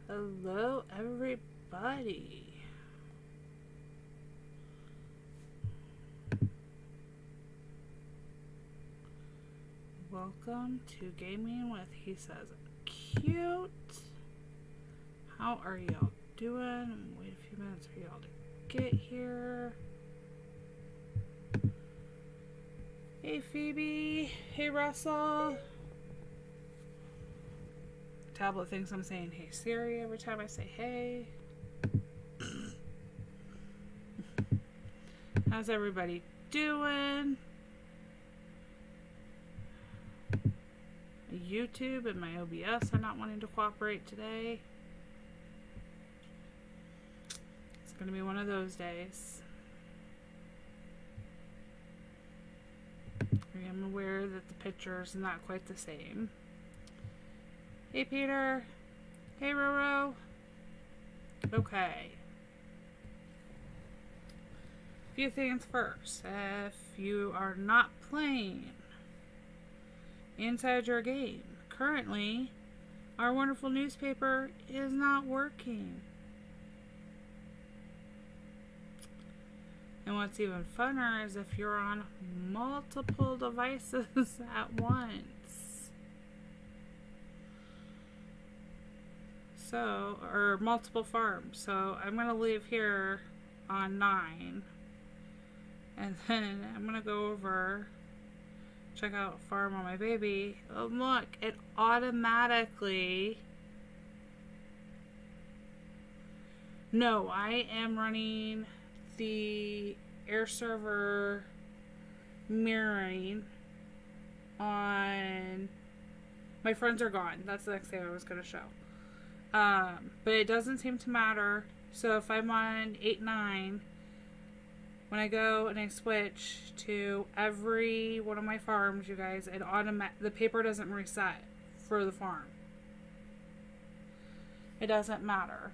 Hello, everybody. Welcome to Gaming with He Says Cute. How are y'all doing? Wait a few minutes for y'all to get here. Hey, Phoebe. Hey, Russell. Tablet thinks I'm saying hey Siri every time I say hey. How's everybody doing? YouTube and my OBS are not wanting to cooperate today. It's going to be one of those days. I am aware that the picture's not quite the same. Hey Peter. Hey Roro. Okay. Few things first. If you are not playing inside your game, currently our wonderful newspaper is not working. And what's even funner is if you're on multiple devices at once. So, or multiple farms. So I'm going to leave here on 9. And then I'm going to go over, check out Farm on my baby. Oh, look, it automatically... No, I am running the air server mirroring on... My friends are gone. That's the next thing I was going to show. But it doesn't seem to matter. So if I'm on 8-9, when I go and I switch to every one of my farms, you guys, the paper doesn't reset for the farm. It doesn't matter.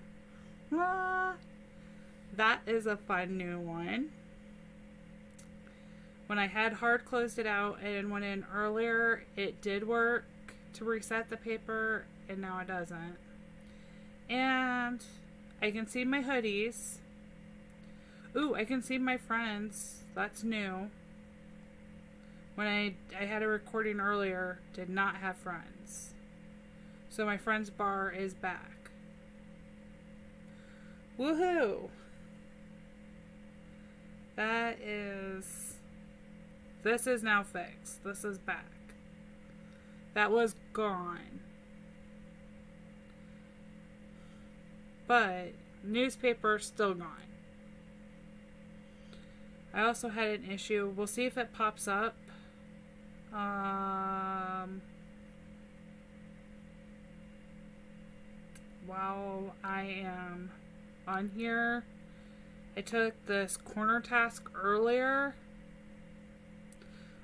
That is a fun new one. When I had hard closed it out and went in earlier, it did work to reset the paper, and now it doesn't. And I can see my hoodies. Ooh, I can see my friends. That's new. When I had a recording earlier, did not have friends. So my friends bar is back. Woohoo! This is now fixed. This is back. That was gone. But newspaper's still gone. I also had an issue. We'll see if it pops up. While I am on here, I took this corner task earlier.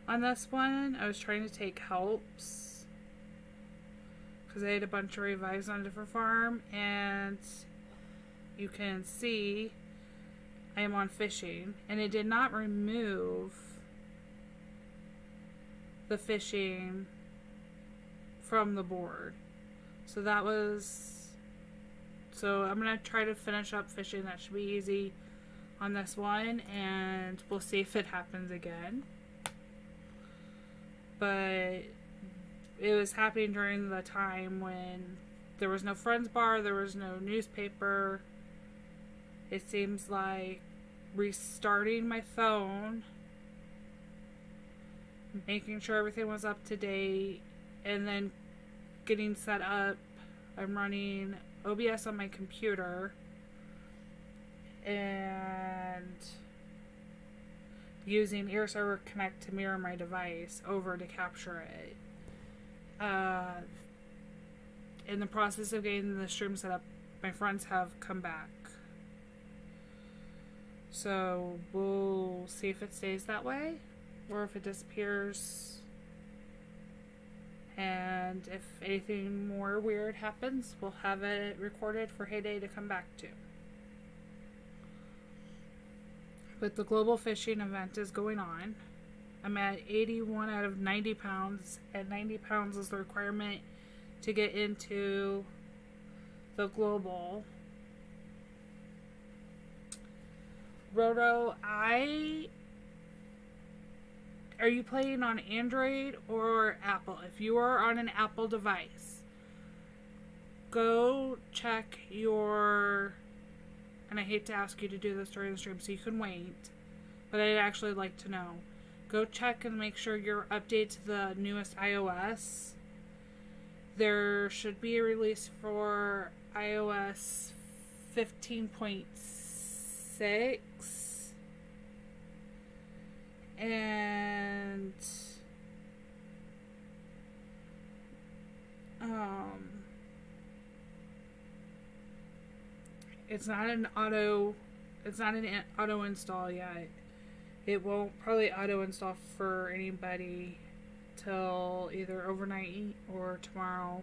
On this one, I was trying to take helps because I had a bunch of revives on a different farm, and you can see I am on fishing, and it did not remove the fishing from the board. So I'm going to try to finish up fishing. That should be easy on this one, and we'll see if it happens again. But it was happening during the time when there was no friends bar, there was no newspaper. It seems like restarting my phone, making sure everything was up to date, and then getting set up. I'm running OBS on my computer and using AirServer Connect to mirror my device over to capture it. In the process of getting the stream set up, my friends have come back. So we'll see if it stays that way or if it disappears. And if anything more weird happens, we'll have it recorded for Heyday to come back to. But the global fishing event is going on. I'm at 81 out of 90 pounds, and 90 pounds is the requirement to get into the global. Roto, are you playing on Android or Apple? If you are on an Apple device, go check your, and I hate to ask you to do this during the stream so you can wait, but I'd actually like to know. Go check and make sure you're updated to the newest iOS. There should be a release for iOS 15.6. And it's not an auto install yet. It won't probably auto install for anybody till either overnight or tomorrow.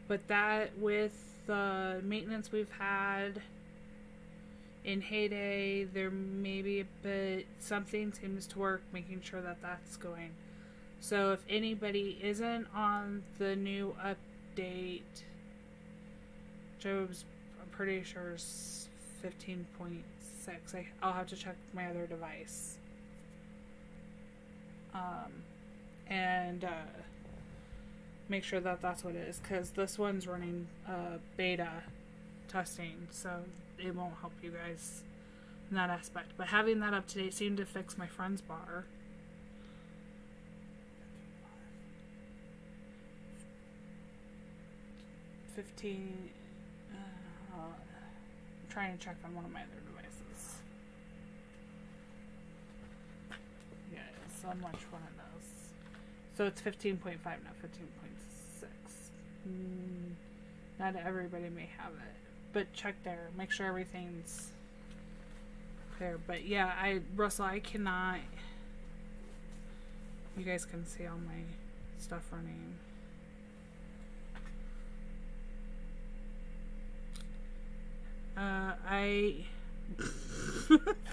But that, with the maintenance we've had in Heyday, there may be a bit, something seems to work, making sure that that's going. So if anybody isn't on the new update, I'm pretty sure is 15.6. I'll have to check my other device. And make sure that that's what it is, because this one's running beta testing, so it won't help you guys in that aspect. But having that up to date seemed to fix my friend's bar. I'm trying to check on one of my other devices. Yeah, so much one of those. So it's 15.5, not 15.6. Not everybody may have it, but check there. Make sure everything's there. But yeah, Russell, I cannot. You guys can see all my stuff running.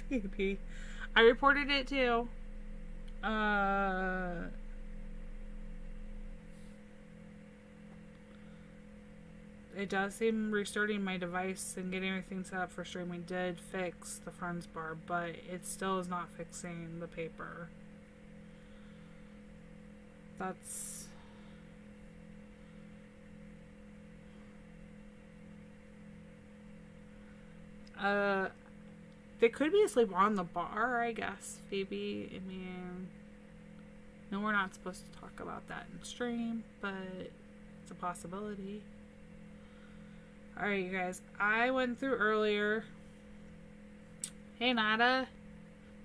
Baby, I reported it too. It does seem restarting my device and getting everything set up for streaming did fix the friends bar, but it still is not fixing the paper. That's... they could be asleep on the bar, I guess, Phoebe. I mean, no, we're not supposed to talk about that in stream, but it's a possibility. Alright, you guys, I went through earlier. Hey, Nada.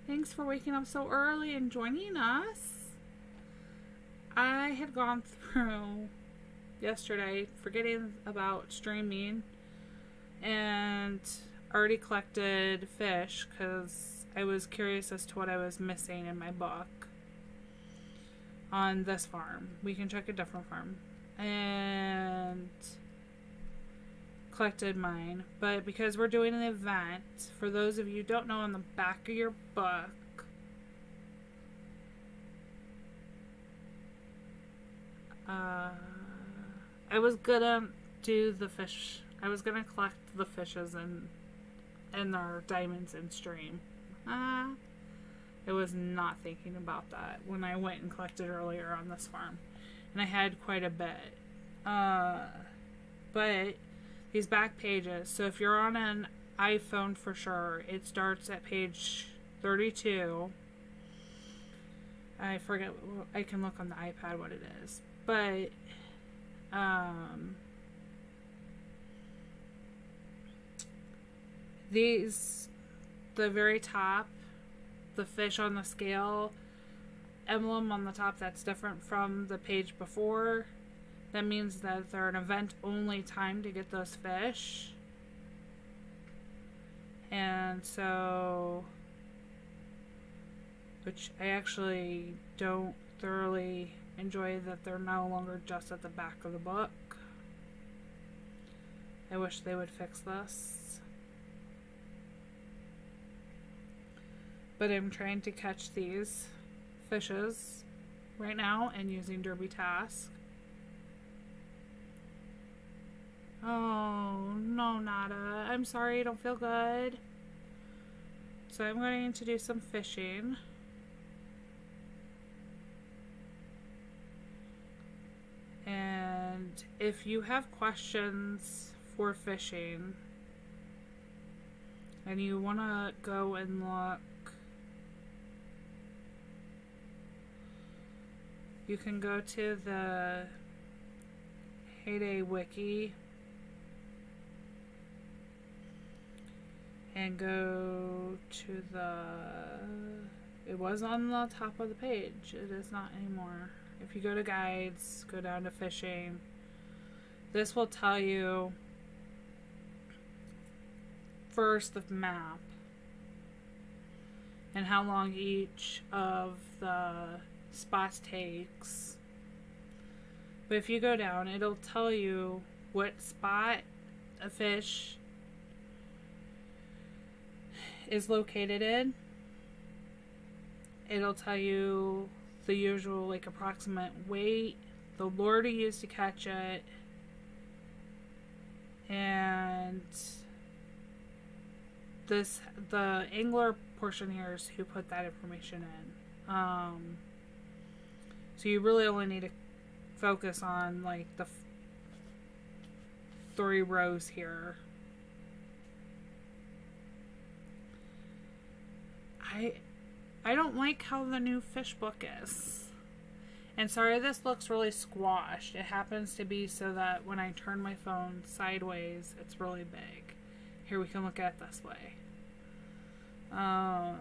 Thanks for waking up so early and joining us. I had gone through yesterday, forgetting about streaming, and already collected fish because I was curious as to what I was missing in my book on this farm. We can check a different farm. And collected mine. But because we're doing an event, for those of you who don't know, on the back of your book, I was gonna do the fish. I was gonna collect the fishes and their diamonds in stream. I was not thinking about that when I went and collected earlier on this farm. And I had quite a bit. But these back pages, so if you're on an iPhone for sure, it starts at page 32. I forget, I can look on the iPad what it is. But, the very top, the fish on the scale emblem on the top, that's different from the page before. That means that they're an event only time to get those fish. And so, which I actually don't thoroughly enjoy, that they're no longer just at the back of the book. I wish they would fix this. But I'm trying to catch these fishes right now and using Derby Task. Oh no. No, Nada. I'm sorry you don't feel good. So I'm going to do some fishing. And if you have questions for fishing and you want to go and look, you can go to the Heyday Wiki and go to it was on the top of the page. It is not anymore. If you go to guides, go down to fishing, this will tell you first the map and how long each of the spots takes. But if you go down, it'll tell you what spot a fish is located in. It'll tell you the usual, like, approximate weight, the lure to use to catch it, and the angler portion here is who put that information in. So you really only need to focus on, like, the 3 rows here. I don't like how the new fish book is. And sorry, this looks really squashed. It happens to be so that when I turn my phone sideways, it's really big. Here, we can look at it this way. I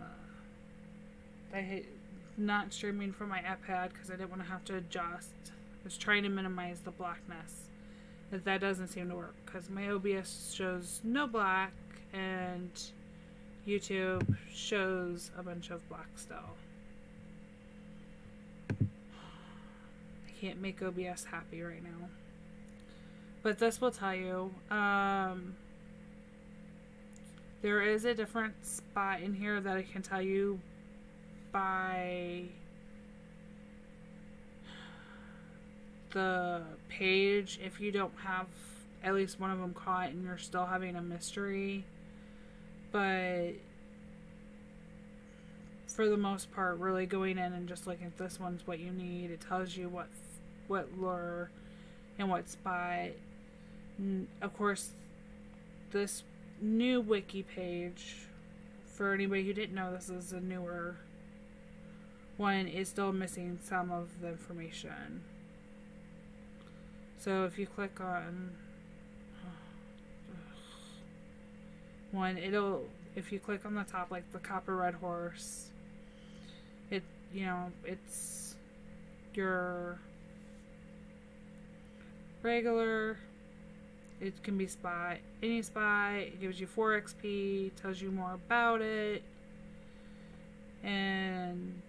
hate not streaming from my iPad because I didn't want to have to adjust. I was trying to minimize the blackness. But that doesn't seem to work because my OBS shows no black and YouTube shows a bunch of black still. I can't make OBS happy right now. But this will tell you, there is a different spot in here that I can tell you by the page if you don't have at least one of them caught and you're still having a mystery. But for the most part, really going in and just looking at this one's what you need. It tells you what lure and what spot. And of course, this new wiki page, for anybody who didn't know, this is a newer one, is still missing some of the information. So if you click on one, if you click on the top, like the Copper Red Horse, it's your regular, it can be spot, any spot, it gives you 4 XP, tells you more about it, and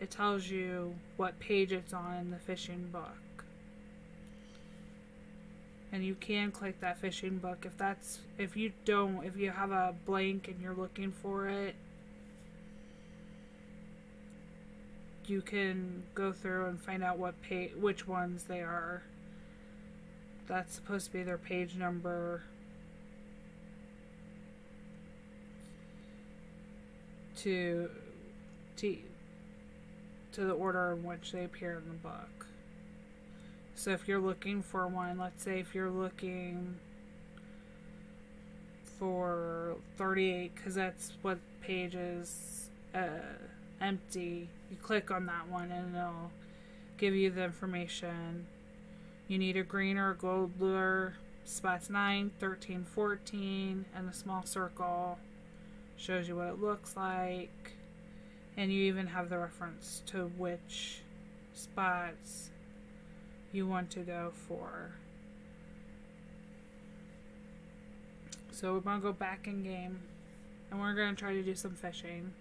it tells you what page it's on in the fishing book. And you can click that fishing book if you have a blank and you're looking for it, you can go through and find out which ones they are. That's supposed to be their page number to the order in which they appear in the book. So if you're looking for one, let's say if you're looking for 38, because that's what page is empty, you click on that one and it'll give you the information. You need a green or a gold lure, spots 9, 13, 14, and a small circle. Shows you what it looks like. And you even have the reference to which spots you want to go for. So we're going to go back in game and we're going to try to do some fishing.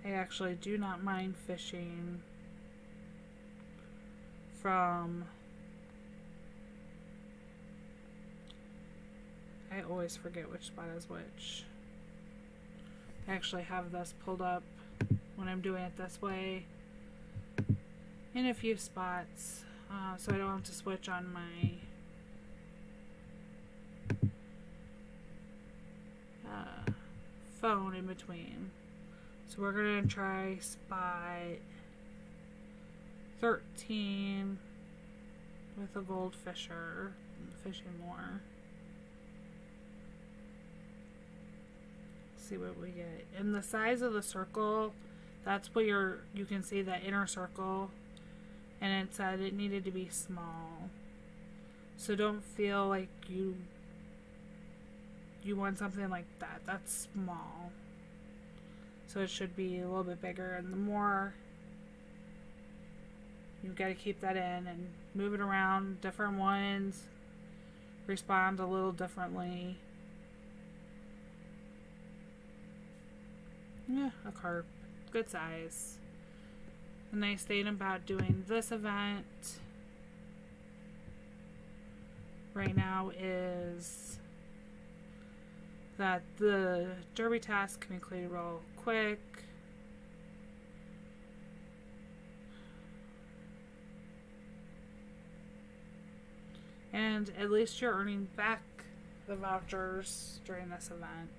I actually do not mind fishing from, I always forget which spot is which. I actually have this pulled up when I'm doing it this way in a few spots, so I don't have to switch on my phone in between. So we're going to try spot 13 with a goldfisher, fishing lure. See what we get. And the size of the circle, that's what you can see that inner circle, and it said it needed to be small. So don't feel like you want something like that. That's small. So it should be a little bit bigger, and the more you've got to keep that in and move it around. Different ones respond a little differently. Yeah, a carp. Good size. The nice thing about doing this event right now is that the derby task can be completed real quick. And at least you're earning back the vouchers during this event.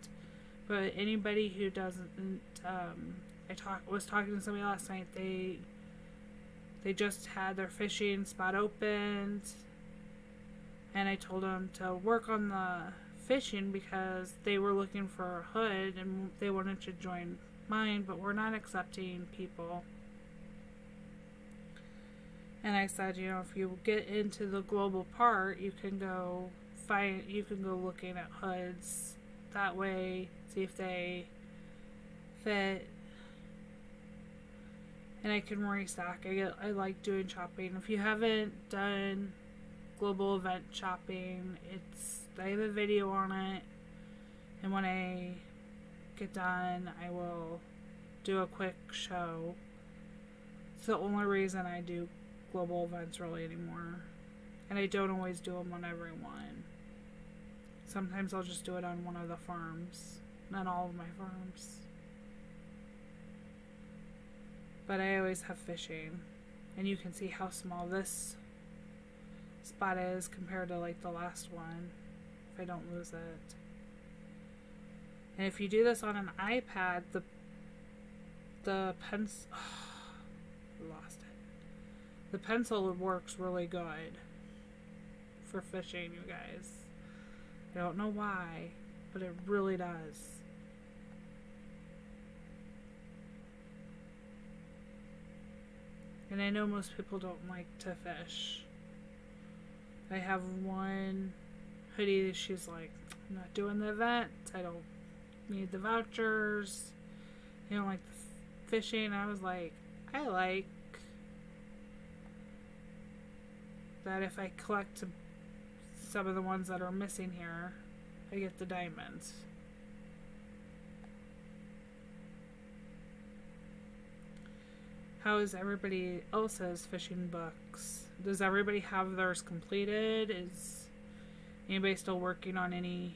But anybody who doesn't, was talking to somebody last night. They just had their fishing spot opened, and I told them to work on the fishing because they were looking for a hood and they wanted to join mine, but we're not accepting people. And I said, if you get into the global part, you can go looking at hoods that way, see if they fit, and I can restock. I like doing shopping. If you haven't done global event shopping, I have a video on it, and when I get done, I will do a quick show. It's the only reason I do global events really anymore, and I don't always do them on every one. Sometimes I'll just do it on one of the farms, not all of my farms. But I always have fishing, and you can see how small this spot is compared to like the last one, if I don't lose it. And if you do this on an iPad, the pencil, lost it. The pencil works really good for fishing, you guys. I don't know why, but it really does. And I know most people don't like to fish. I have one hoodie, she's like, I'm not doing the event. I don't need the vouchers. You don't like the fishing. I was like, I like that if I collect some of the ones that are missing here, I get the diamonds. How is everybody else's fishing books? Does everybody have theirs completed? Is anybody still working on any?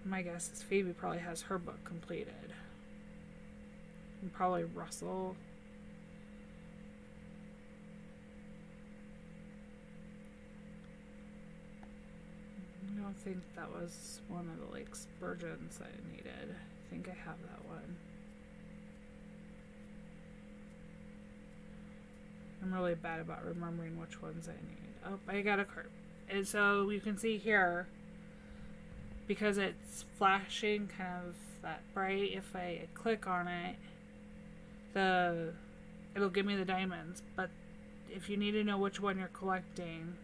My guess is Phoebe probably has her book completed. And probably Russell. I don't think that was one of the Lake Spurgeons I needed. I think I have that one. I'm really bad about remembering which ones I need. Oh, I got a card. And so you can see here, because it's flashing kind of that bright, if I click on it, it'll give me the diamonds. But if you need to know which one you're collecting,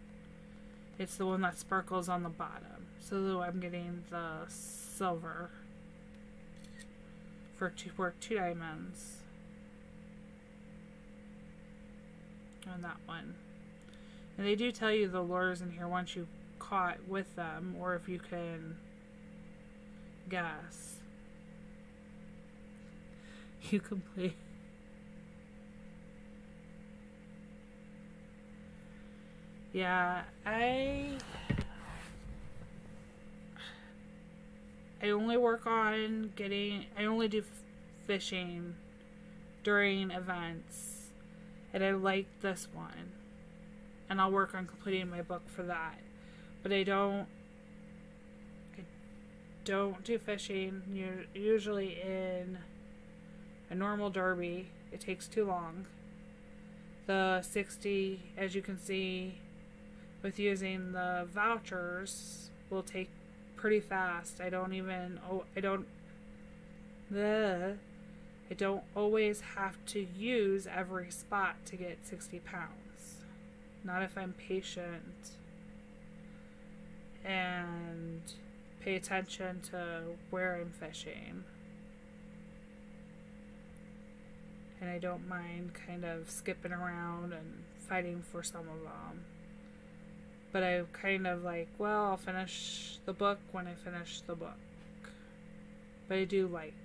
it's the one that sparkles on the bottom. So I'm getting the silver for two diamonds. On that one. And they do tell you the lures in here once you caught with them, or if you can guess. You complete. Yeah, I only work on I only do fishing during events. And I like this one. And I'll work on completing my book for that. But I don't do fishing usually in a normal derby. It takes too long. The 60, as you can see, with using the vouchers, will take pretty fast. I don't always have to use every spot to get 60 pounds. Not if I'm patient and pay attention to where I'm fishing. And I don't mind kind of skipping around and fighting for some of them. But I kind of like, well, I'll finish the book when I finish the book. But I do like.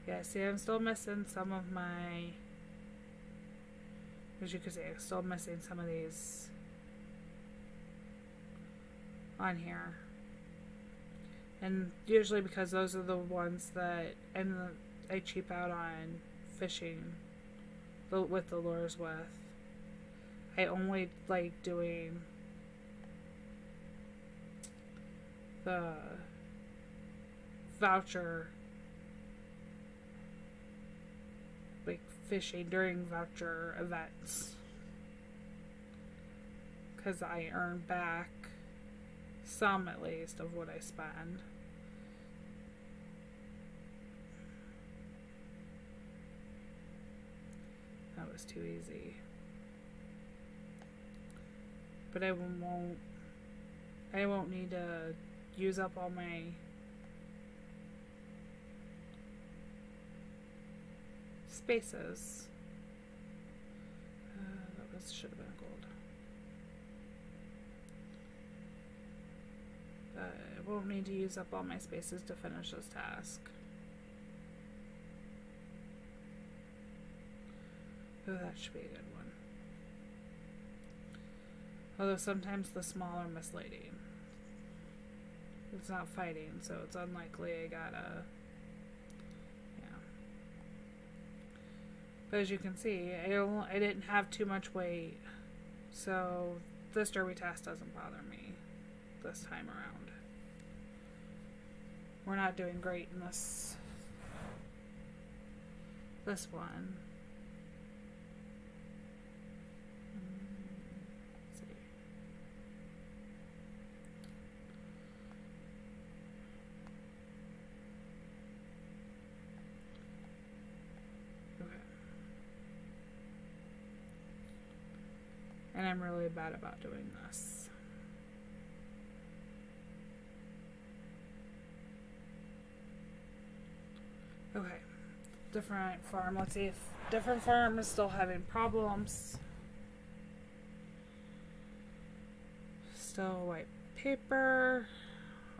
Yeah, see, I'm still missing some of my, as you can see, I'm still missing some of these on here. And usually because those are the ones that I cheap out on fishing with the lures with. I only like doing the voucher, like fishing during voucher events, because I earn back some at least of what I spend. That was too easy. But I won't need to use up all my spaces. That should have been gold. I won't need to use up all my spaces to finish this task. Oh, that should be a good one. Although sometimes the small are misleading. It's not fighting, so it's unlikely I gotta... Yeah. But as you can see, I didn't have too much weight, so this derby task doesn't bother me this time around. We're not doing great in this one. Let's see. Okay. And I'm really bad about doing this. Okay, different farm. Let's see if different farm is still having problems. Still white paper.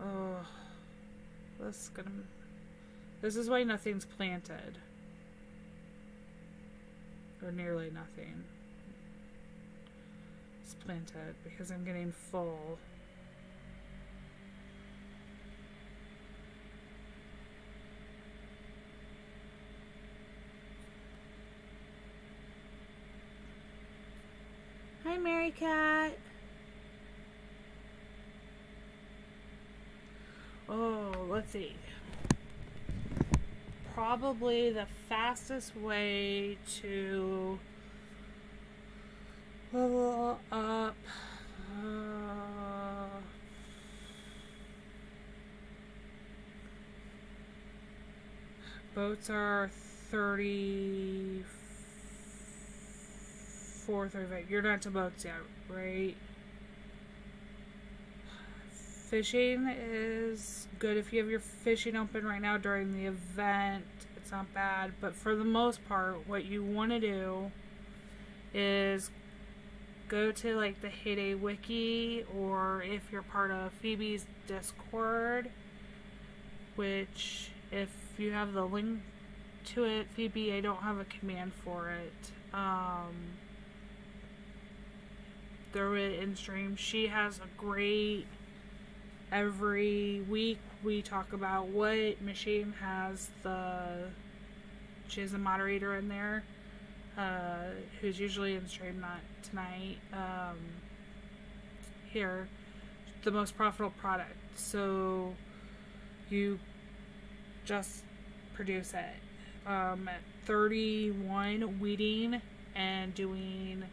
Oh, this is why nothing's planted. Or nearly nothing is planted, because I'm getting full. Hi, Mary Cat. Oh, let's see. Probably the fastest way to level up. Boats are 34, 35. You're not to boats yet, right? Fishing is good if you have your fishing open right now during the event. It's not bad, but for the most part, what you want to do is go to like the Heyday Wiki, or if you're part of Phoebe's Discord, which if you have the link to it, Phoebe, I don't have a command for it. Throw it in stream. She has a great, every week we talk about what machine has she has a moderator in there, who's usually in stream, not tonight, here. the most profitable product. So you just produce it. At 31, weeding and doing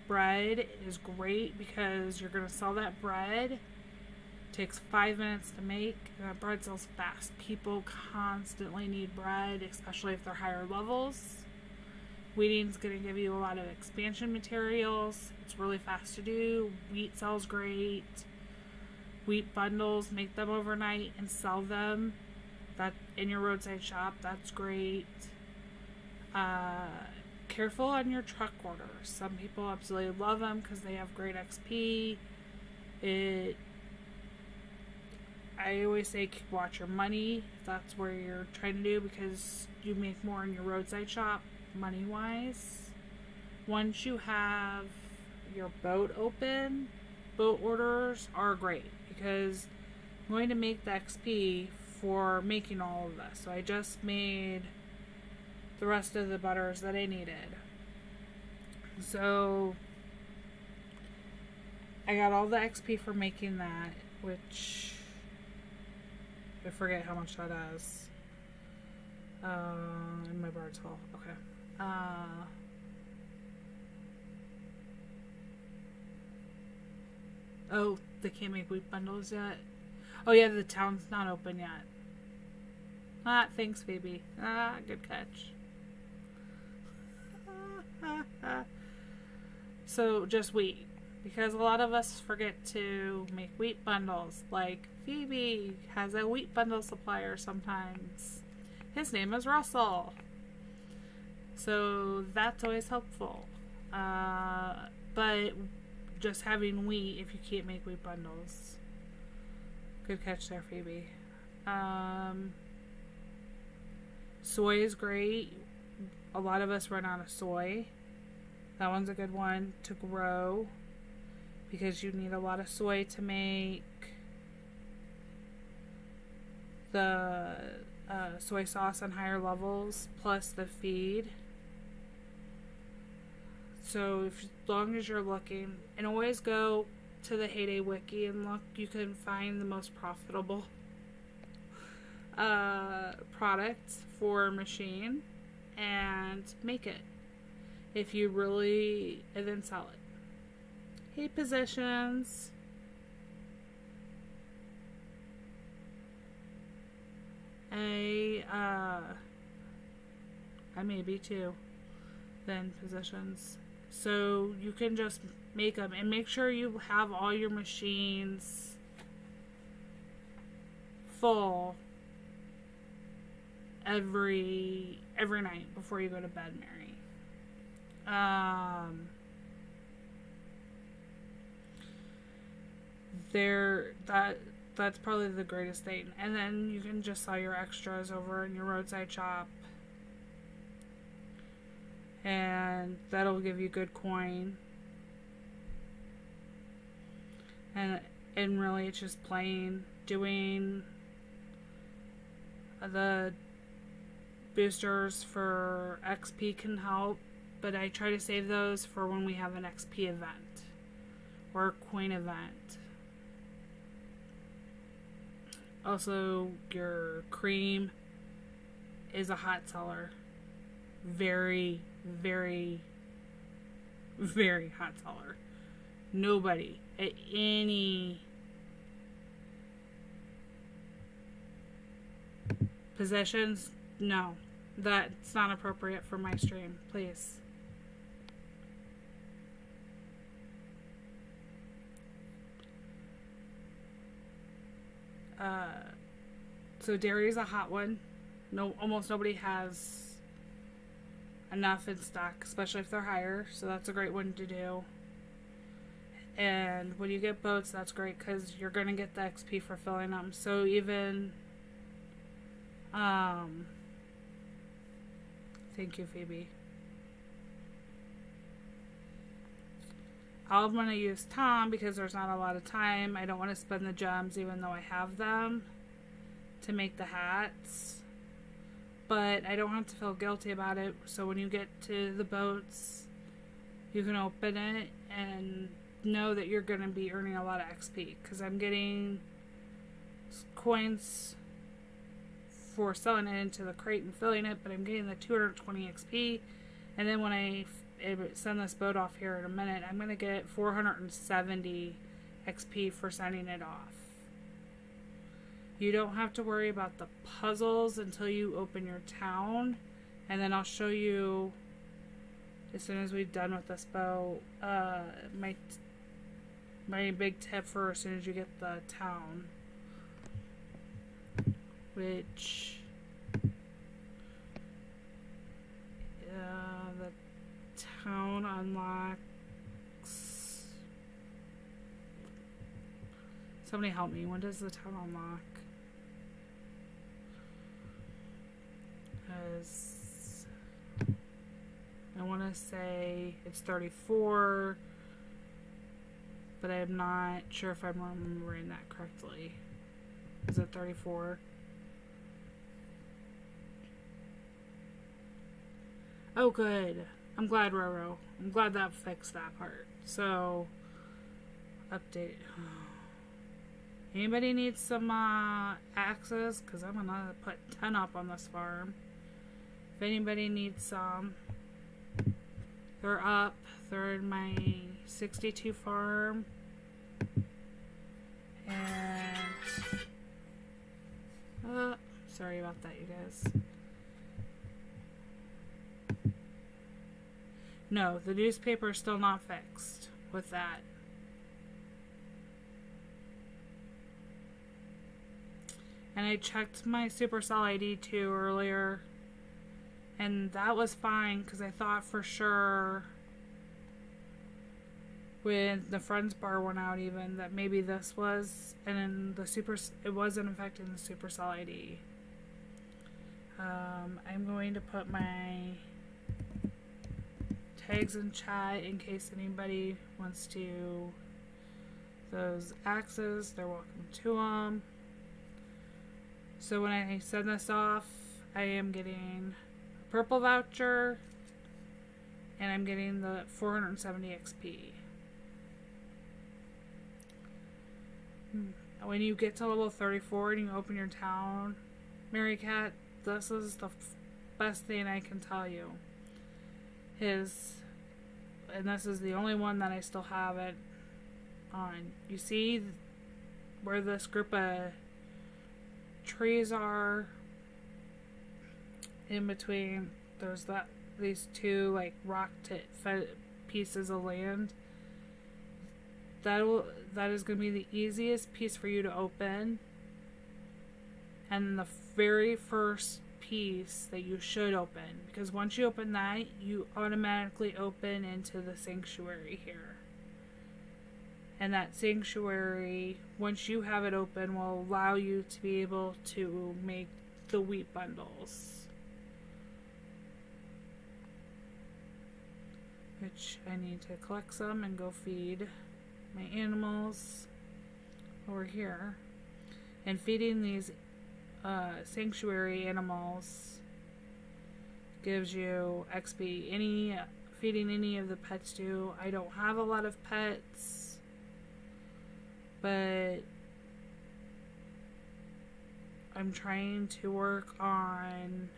bread is great because you're going to sell that bread. It takes 5 minutes to make, and that bread sells fast. People constantly need bread, especially if they're higher levels. Weeding is going to give you a lot of expansion materials. It's really fast to do. Wheat sells great. Wheat bundles, make them overnight and sell them. That in your roadside shop, that's great. Careful on your truck orders. Some people absolutely love them because they have great XP. I always say watch your money. That's where you're trying to do, because you make more in your roadside shop money wise. Once you have your boat open, boat orders are great because I'm going to make the XP for making all of this. So I just made the rest of the butters that I needed. So I got all the XP for making that, which I forget how much that is. In my Bard's Hall. Okay. Oh, they can't make wheat bundles yet. Oh yeah, the town's not open yet. Thanks, baby. Good catch. So just wheat, because a lot of us forget to make wheat bundles. Like Phoebe has a wheat bundle supplier sometimes. His name is Russell. So that's always helpful. But just having wheat if you can't make wheat bundles. Good catch there, Phoebe. Soy is great. A lot of us run out of soy. That one's a good one to grow because you need a lot of soy to make the soy sauce on higher levels, plus the feed. So as long as you're looking, and always go to the Heyday Wiki and look, you can find the most profitable product for a machine and make it. If you really, and then sell it. Hey, Positions. I may be too. Then Positions. So you can just make them and make sure you have all your machines full every night before you go to bed, Mary. That's probably the greatest thing. And then you can just sell your extras over in your roadside shop, and that'll give you good coin. And really it's just plain doing the boosters for XP can help, but I try to save those for when we have an XP event or a coin event. Also, your cream is a hot seller. Very, very, very hot seller. Nobody at any Positions, no. That's not appropriate for my stream, please. So dairy is a hot one. Almost nobody has enough in stock, especially if they're higher. So that's a great one to do. And when you get boats, that's great because you're going to get the XP for filling them. So even, thank you, Phoebe. I'm going to use Tom because there's not a lot of time. I don't want to spend the gems even though I have them to make the hats. But I don't have to feel guilty about it. So when you get to the boats, you can open it and know that you're going to be earning a lot of XP, because I'm getting coins for selling it into the crate and filling it, but I'm getting the 220 XP, and then when I send this boat off here in a minute, I'm going to get 470 XP for sending it off. You don't have to worry about the puzzles until you open your town, and then I'll show you as soon as we're done with this boat my big tip for as soon as you get the town, which the town unlocks. Somebody help me. When does the town unlock? Because I want to say it's 34, but I'm not sure if I'm remembering that correctly. Is it 34? Oh, good. I'm glad, Roro. I'm glad that fixed that part. So, update. Anybody needs some axes? Because I'm going to put 10 up on this farm. If anybody needs some, they're up. They're in my 62 farm. And, sorry about that, you guys. No, the newspaper is still not fixed with that. And I checked my Supercell ID too earlier, and that was fine, because I thought for sure when the Friends bar went out even that maybe this was, and then it wasn't affecting the Supercell ID. I'm going to put my tags in chat in case anybody wants to those axes. They're welcome to them. So when I send this off, I am getting a purple voucher, and I'm getting the 470 XP. When you get to level 34 and you open your town, Mary Cat, this is the best thing I can tell you. And this is the only one that I still have it on. You see where this group of trees are in between? There's these two like rock pieces of land. That is going to be the easiest piece for you to open, and the very first piece that you should open, because once you open that, you automatically open into the sanctuary here. And that sanctuary, once you have it open, will allow you to be able to make the wheat bundles, which I need to collect some and go feed my animals over here. And feeding these sanctuary animals gives you XP. Feeding any of the pets do. I don't have a lot of pets, but I'm trying to work on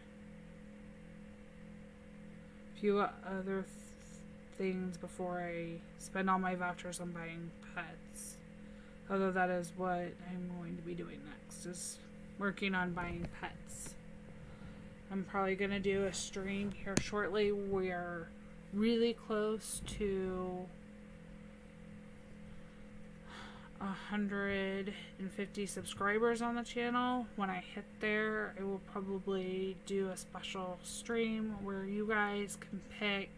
a few other things before I spend all my vouchers on buying pets. Although that is what I'm going to be doing next, is working on buying pets. I'm probably going to do a stream here shortly. We're really close to 150 subscribers on the channel. When I hit there, I will probably do a special stream where you guys can pick.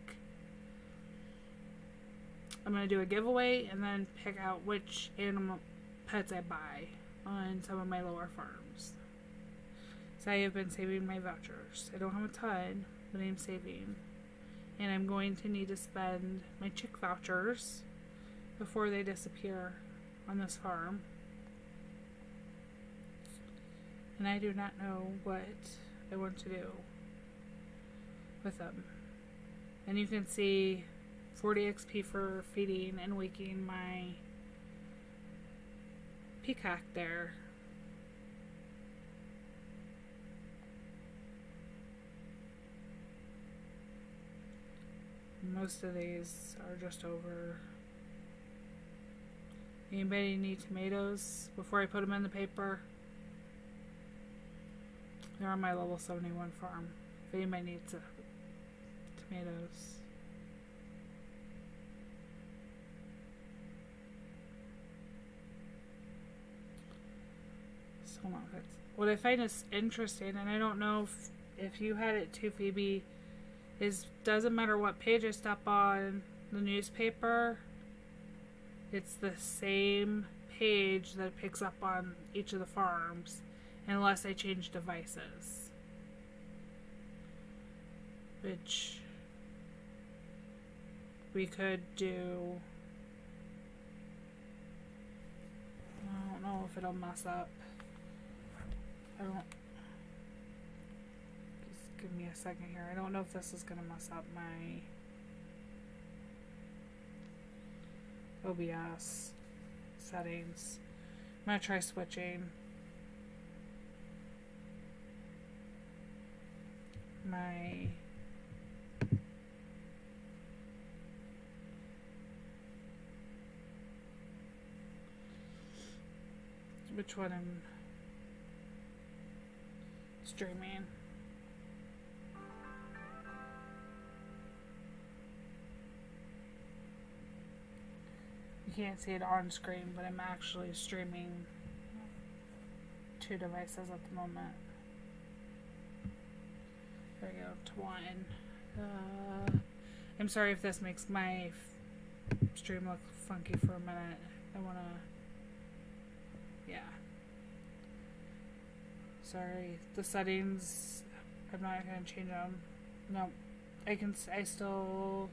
I'm going to do a giveaway and then pick out which animal pets I buy on some of my lower farms. So I have been saving my vouchers. I don't have a ton, but I'm saving. And I'm going to need to spend my chick vouchers before they disappear on this farm. And I do not know what I want to do with them. And you can see 40 XP for feeding and waking my peacock there. Most of these are just over. Anybody need tomatoes before I put them in the paper? They're on my level 71 farm. If anybody needs tomatoes. So what I find is interesting, and I don't know if you had it too, Phoebe, is doesn't matter what page I step on the newspaper, it's the same page that it picks up on each of the farms, unless I change devices. Which we could do. I don't know if it'll mess up. I don't. Just give me a second here. I don't know if this is gonna mess up my OBS settings. I'm gonna try switching my which one I'm streaming. You can't see it on screen, but I'm actually streaming 2 devices at the moment. There we go, to 1. I'm sorry if this makes my stream look funky for a minute. I wanna, yeah. Sorry, the settings, I'm not gonna change them. No, I still,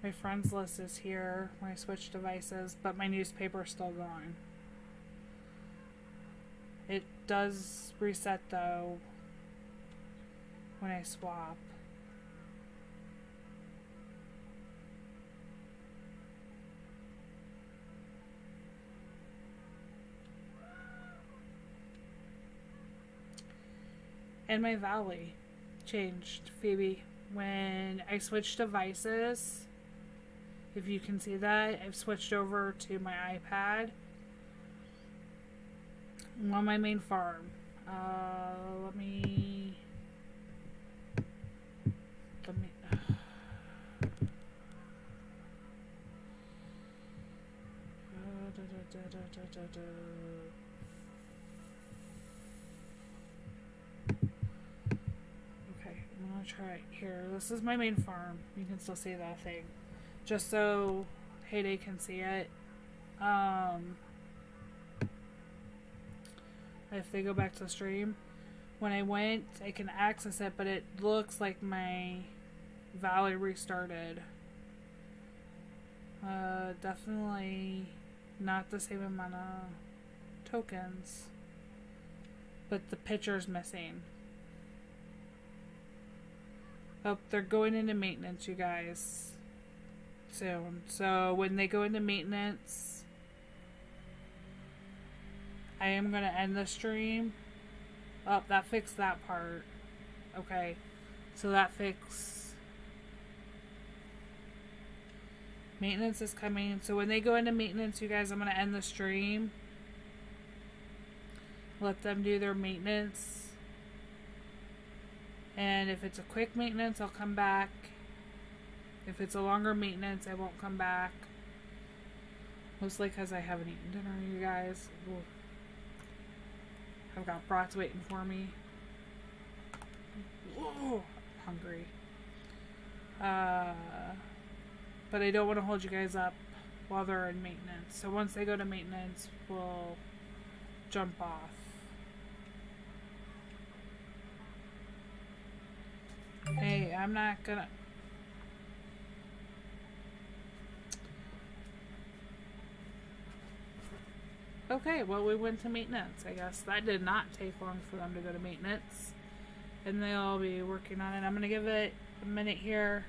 my friends list is here when I switch devices, but my newspaper's still going. It does reset though when I swap. And my valley changed, Phoebe, when I switched devices. If you can see that, I've switched over to my iPad. I'm on my main farm. Let me okay, I'm gonna try it here. This is my main farm. You can still see that thing. Just so Heyday can see it. If they go back to the stream, when I went, I can access it, but it looks like my valley restarted. Definitely not the same amount of tokens, but the picture's missing. Oh, they're going into maintenance, you guys, soon. So when they go into maintenance, I am going to end the stream. Oh, that fixed that part. Okay. So that fixed. Maintenance is coming. So when they go into maintenance, you guys, I'm going to end the stream. Let them do their maintenance. And if it's a quick maintenance, I'll come back. If it's a longer maintenance, I won't come back. Mostly because I haven't eaten dinner, you guys. Ooh. I've got brats waiting for me. Whoa, hungry. But I don't want to hold you guys up while they're in maintenance. So once they go to maintenance, we'll jump off. Hey, I'm not gonna... Okay, well, we went to maintenance, I guess. That did not take long for them to go to maintenance. And they'll be working on it. I'm going to give it a minute here.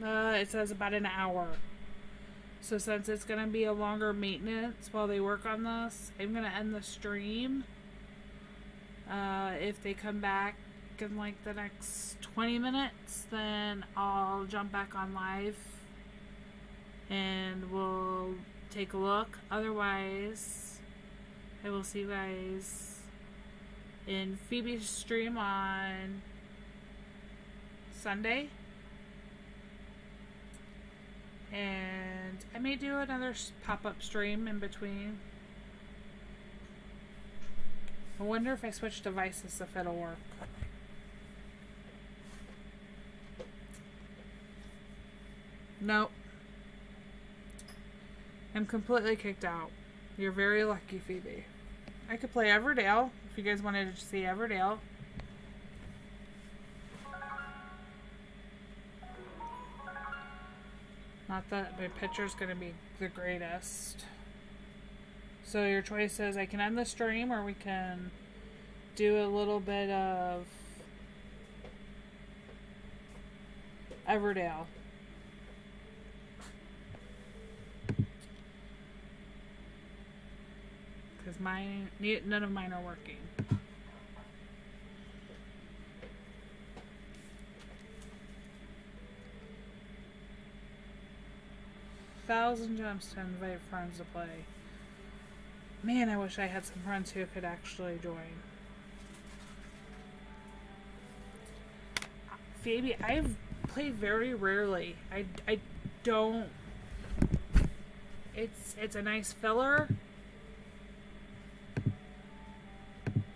It says about an hour. So since it's going to be a longer maintenance while they work on this, I'm going to end the stream. If they come back in like the next 20 minutes, then I'll jump back on live and we'll take a look. Otherwise, I will see you guys in Phoebe's stream on Sunday. And I may do another pop-up stream in between. I wonder if I switch devices if it'll work. Nope. I'm completely kicked out. You're very lucky, Phoebe. I could play Everdale if you guys wanted to see Everdale. Not that my picture's going to be the greatest. So your choice is I can end the stream or we can do a little bit of Everdale. Because none of mine are working. Thousand gems to invite friends to play. Man, I wish I had some friends who could actually join. Phoebe, I've played very rarely. I don't. It's a nice filler.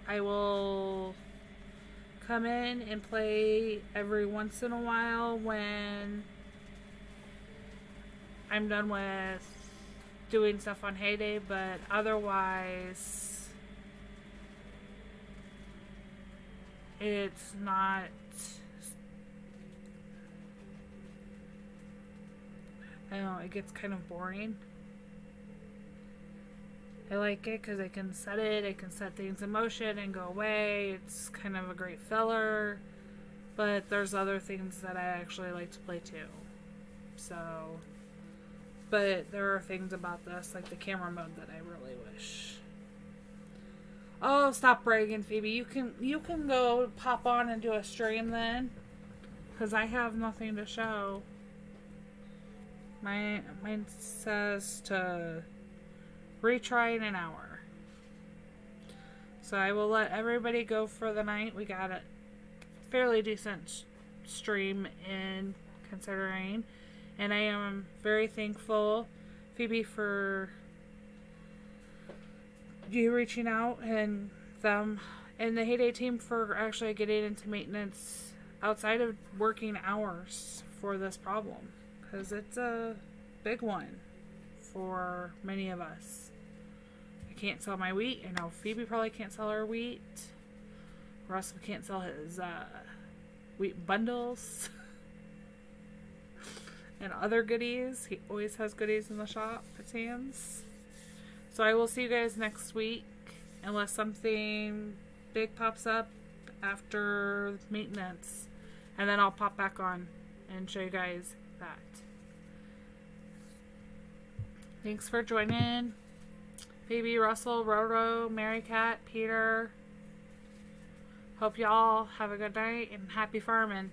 I will come in and play every once in a while when I'm done with doing stuff on Heyday, but otherwise it's not. I don't know, it gets kind of boring. I like it because I can set it, I can set things in motion and go away. It's kind of a great filler, but there's other things that I actually like to play too. So, but there are things about this, like the camera mode, that I really wish. Oh, stop bragging, Phoebe. You can go pop on and do a stream then, because I have nothing to show. Mine says to retry in an hour. So I will let everybody go for the night. We got a fairly decent stream in considering. And I am very thankful, Phoebe, for you reaching out and them and the Heyday team for actually getting into maintenance outside of working hours for this problem. Because it's a big one for many of us. I can't sell my wheat. I know Phoebe probably can't sell her wheat. Russell can't sell his wheat bundles. And other goodies. He always has goodies in the shop, it seems. So I will see you guys next week. Unless something big pops up after maintenance. And then I'll pop back on and show you guys that. Thanks for joining. Baby, Russell, Roro, Mary Cat, Peter. Hope y'all have a good night and happy farming.